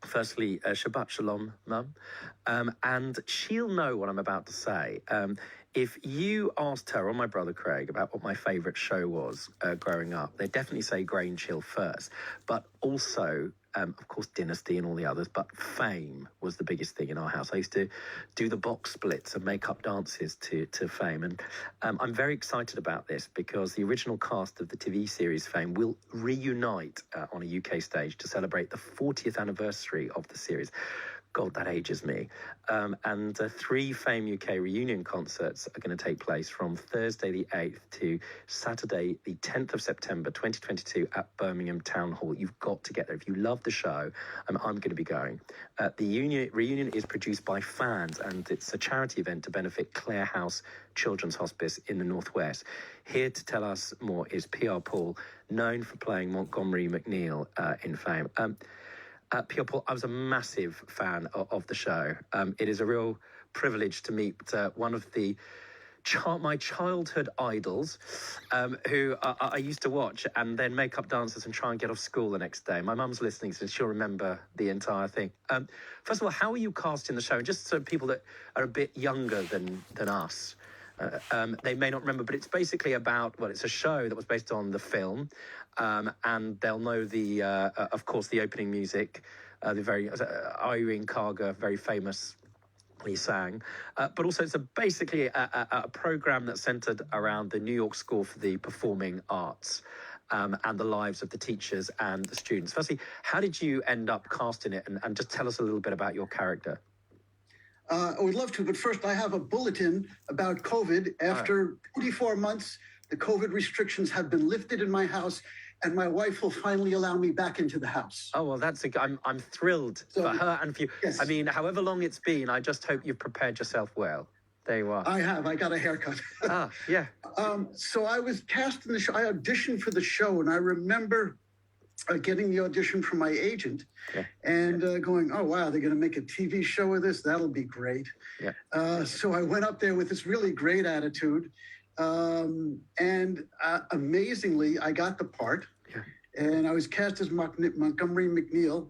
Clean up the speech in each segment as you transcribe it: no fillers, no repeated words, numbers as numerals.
Firstly, Shabbat Shalom, Mum. And she'll know what I'm about to say. If you asked her or my brother Craig about what my favourite show was growing up, they'd definitely say Grain Chill first. But also, of course, Dynasty and all the others, but Fame was the biggest thing in our house. I used to do the box splits and make up dances to Fame. And I'm very excited about this because the original cast of the TV series Fame will reunite on a UK stage to celebrate the 40th anniversary of the series. God, that ages me. And 3 Fame UK reunion concerts are going to take place from Thursday the 8th to Saturday the 10th of September 2022 at Birmingham Town Hall. You've got to get there. If you love the show, I'm going to be going. The reunion is produced by fans, and it's a charity event to benefit Clare House Children's Hospice in the Northwest. Here to tell us more is PR Paul, known for playing Montgomery McNeil in Fame. PR Paul, I was a massive fan of the show. It is a real privilege to meet one of the my childhood idols, who I used to watch and then make up dances and try and get off school the next day. My mum's listening, so she'll remember the entire thing. First of all, how are you cast in the show? Just so people that are a bit younger than us, they may not remember, but it's basically about, well, it's a show that was based on the film, and they'll know the, of course, the opening music, the very Irene Carger, very famous. He sang, but also it's basically a program that's centered around the New York School for the Performing Arts, and the lives of the teachers and the students. Firstly, how did you end up casting it, and just tell us a little bit about your character? I would love to, but first I have a bulletin about COVID. After 24 months, the COVID restrictions have been lifted in my house, and my wife will finally allow me back into the house. Oh, well, I'm thrilled for her and for you. Yes. I mean, however long it's been, I just hope you've prepared yourself well. There you are. I got a haircut. Yeah. So I was cast in the show. I auditioned for the show, and I remember getting the audition from my agent, and going, oh, wow, they're going to make a TV show of this? That'll be great. Yeah. So I went up there with this really great attitude, and amazingly, I got the part, and I was cast as Montgomery McNeil.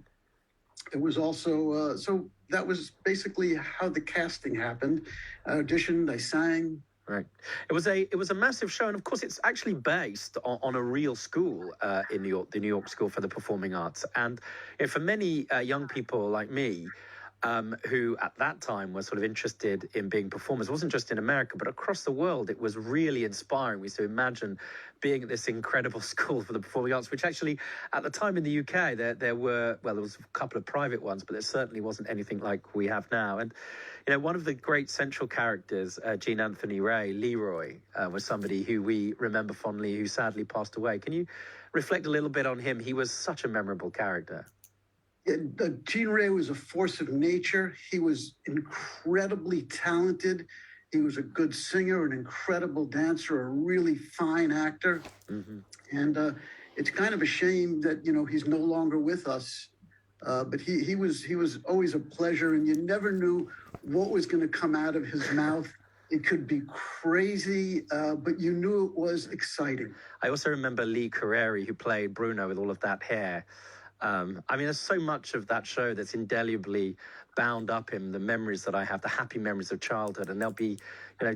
It was also, so that was basically how the casting happened. I auditioned, I sang. Right. It was a massive show, and of course, it's actually based on a real school in New York, the New York School for the Performing Arts. And for many young people like me, who at that time were sort of interested in being performers, it wasn't just in America, but across the world, it was really inspiring. We used to imagine being at this incredible school for the performing arts, which actually, at the time in the UK, there was a couple of private ones, but there certainly wasn't anything like we have now. And one of the great central characters, Jean Anthony Ray, Leroy, was somebody who we remember fondly, who sadly passed away. Can you reflect a little bit on him? He was such a memorable character. Gene Ray was a force of nature. He was incredibly talented. He was a good singer, an incredible dancer, a really fine actor. Mm-hmm. And it's kind of a shame that, he's no longer with us. But he was always a pleasure, and you never knew what was going to come out of his mouth. It could be crazy, but you knew it was exciting. I also remember Lee Carreri, who played Bruno with all of that hair. There's so much of that show that's indelibly bound up in the memories that I have, the happy memories of childhood. And there'll be,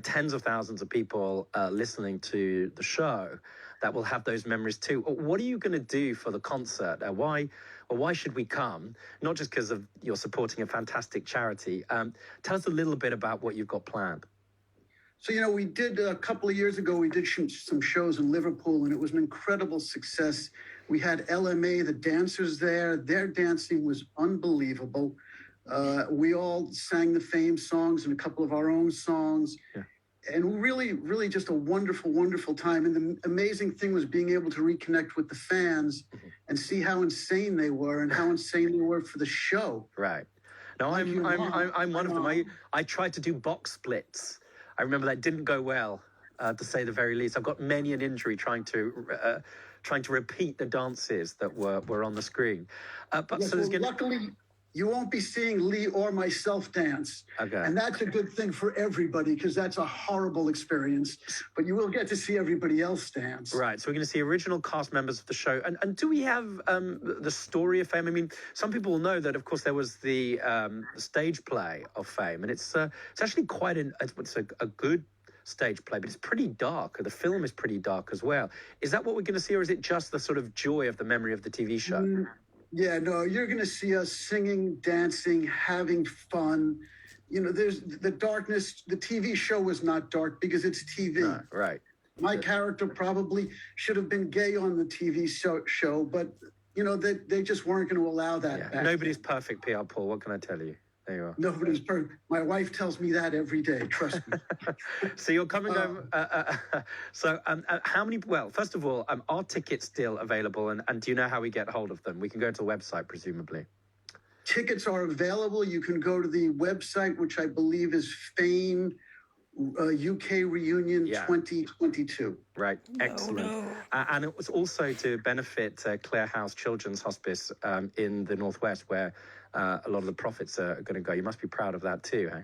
tens of thousands of people listening to the show that will have those memories too. What are you going to do for the concert? Why should we come? Not just because of you're supporting a fantastic charity. Tell us a little bit about what you've got planned. So, we did a couple of years ago, we did some shows in Liverpool, and it was an incredible success. We had LMA, the dancers there. Their dancing was unbelievable. We all sang the Fame songs and a couple of our own songs. Yeah. And really, really just a wonderful, wonderful time. And the amazing thing was being able to reconnect with the fans and see how insane they were and how insane they were for the show. Right. No, I'm one of them. I tried to do box splits. I remember that didn't go well, to say the very least. I've got many an injury trying to repeat the dances that were on the screen. Luckily, you won't be seeing Lee or myself dance. Okay. And that's a good thing for everybody because that's a horrible experience. But you will get to see everybody else dance. Right. So we're going to see original cast members of the show. And do we have the story of Fame? I mean, some people will know that, of course, there was the stage play of Fame. And it's actually quite it's a good stage play, but it's pretty dark. The film is pretty dark as well. Is that what we're going to see, or is it just the sort of joy of the memory of the TV show? Yeah, no, you're going to see us singing, dancing, having fun. You know, there's the darkness. The TV show was not dark because it's TV. No, right. My character probably should have been gay on the TV show, but, you know, they just weren't going to allow that. Yeah. Nobody's perfect, PR Paul. What can I tell you? There you are. Nobody's perfect. My wife tells me that every day. Trust me. So you're coming home. So how many? Well, first of all, are tickets still available? And do you know how we get hold of them? We can go to the website, presumably. Tickets are available. You can go to the website, which I believe is Fame UK Reunion 2022. Right. Excellent. And it was also to benefit Clare House Children's Hospice in the Northwest, where a lot of the profits are going to go. You must be proud of that too, eh?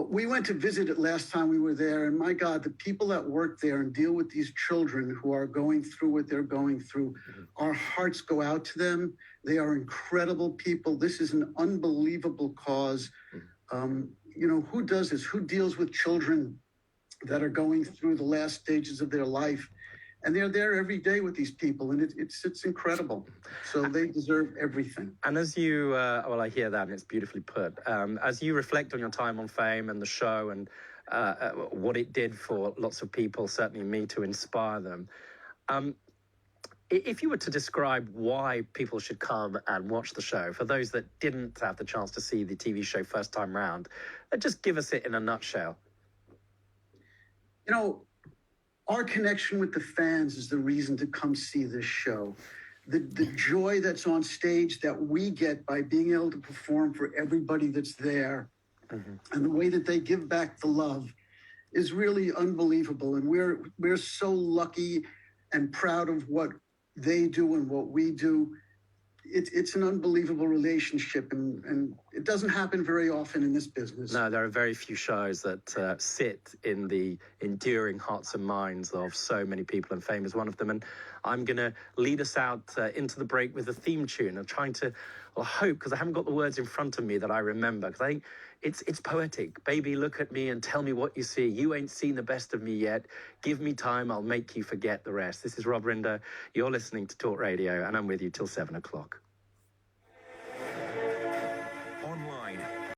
We went to visit it last time we were there, and my God, the people that work there and deal with these children who are going through what they're going through, our hearts go out to them. They are incredible people. This is an unbelievable cause. You know, who does this? Who deals with children that are going through the last stages of their life? And they're there every day with these people, and it's incredible. So they deserve everything. And as you, well, I hear that, and it's beautifully put. As you reflect on your time on Fame and the show and what it did for lots of people, certainly me, to inspire them, if you were to describe why people should come and watch the show, for those that didn't have the chance to see the TV show first time round, just give us it in a nutshell. You know, our connection with the fans is the reason to come see this show. The joy that's on stage that we get by being able to perform for everybody that's there, and the way that they give back the love is really unbelievable. And we're so lucky and proud of what they do and what we do. It's an unbelievable relationship, and it doesn't happen very often in this business. No, there are very few shows that sit in the enduring hearts and minds of so many people, and Fame is one of them. And I'm going to lead us out into the break with a theme tune. I'm trying to, well, hope, because I haven't got the words in front of me that I remember, because I think it's poetic. Baby, look at me and tell me what you see. You ain't seen the best of me yet. Give me time, I'll make you forget the rest. This is Rob Rinder. You're listening to Talk Radio, and I'm with you till 7 o'clock.